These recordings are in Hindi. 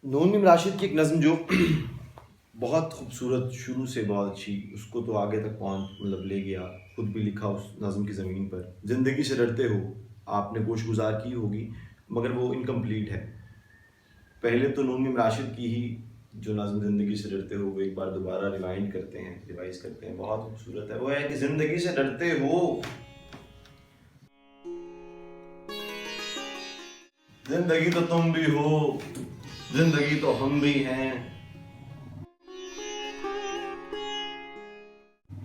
नून मीम राशिद की एक नज़म जो बहुत खूबसूरत, शुरू से बहुत अच्छी, उसको तो आगे तक मतलब ले गया। खुद भी लिखा उस नज़म की ज़मीन पर। ज़िंदगी से डरते हो, आपने कोश गुजार की होगी मगर वो इनकम्प्लीट है। पहले तो नून मीम राशिद की ही जो नज़म ज़िंदगी से डरते हो वो एक बार दोबारा रिवाइंड करते हैं, रिवाइज करते हैं। बहुत खूबसूरत है। वो है कि ज़िंदगी से डरते हो, जिंदगी तो तुम भी हो, जिंदगी तो हम भी हैं।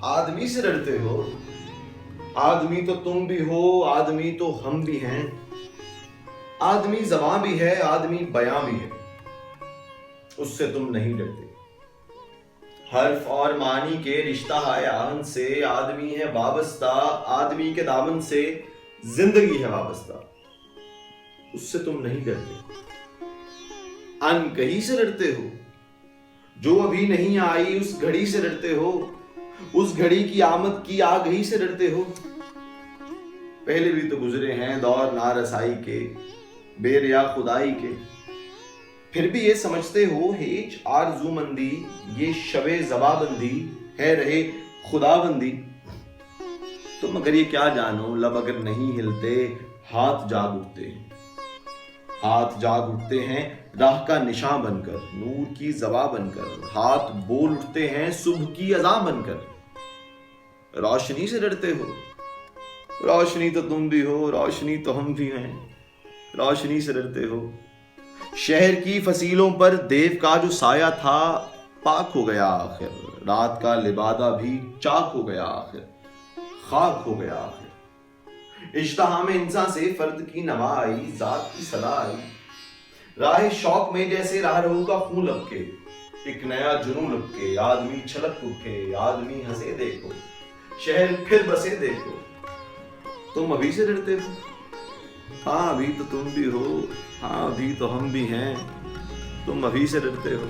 आदमी से डरते हो, आदमी तो तुम भी हो, आदमी तो हम भी हैं। आदमी ज़बां भी है, आदमी बयां भी है, उससे तुम नहीं डरते। हर्फ और मानी के रिश्ता है आन से, आदमी है वाबस्ता, आदमी के दामन से जिंदगी है वाबस्ता, उससे तुम नहीं डरते। अनकही से डरते हो, जो अभी नहीं आई उस घड़ी से डरते हो, उस घड़ी की आमद की आ गई से डरते हो। पहले भी तो गुजरे हैं दौर नारसाई के, बेरिया खुदाई के, फिर भी ये समझते हो हेज आरज़ूमंदी, ये शबे ज़बाबंदी है रहे खुदाबंदी। तुम अगर ये क्या जानो, लब अगर नहीं हिलते हाथ जाग उठते हैं। हाथ जाग उठते हैं राह का निशान बनकर, नूर की ज़बा बनकर। हाथ बोल उठते हैं सुबह की अज़ा बनकर। रोशनी से डरते हो, रोशनी तो तुम भी हो, रोशनी तो हम भी हैं। रोशनी से डरते हो, शहर की फसीलों पर देव का जो साया था पाक हो गया आखिर। रात का लिबादा भी चाक हो गया आखिर, खाक हो गया आखिर। इज्तिहा में इंसान से फर्द की नमा आई, जात की सदा आई। राह शौक में जैसे राह रहू का खून लपके, एक नया जुनून लपके। आदमी छलक उठे, आदमी हंसे देखो, शहर फिर बसे देखो। तुम अभी से डरते हो, हाँ अभी तो तुम भी हो, हाँ अभी तो हम भी हैं। तुम अभी से डरते हो।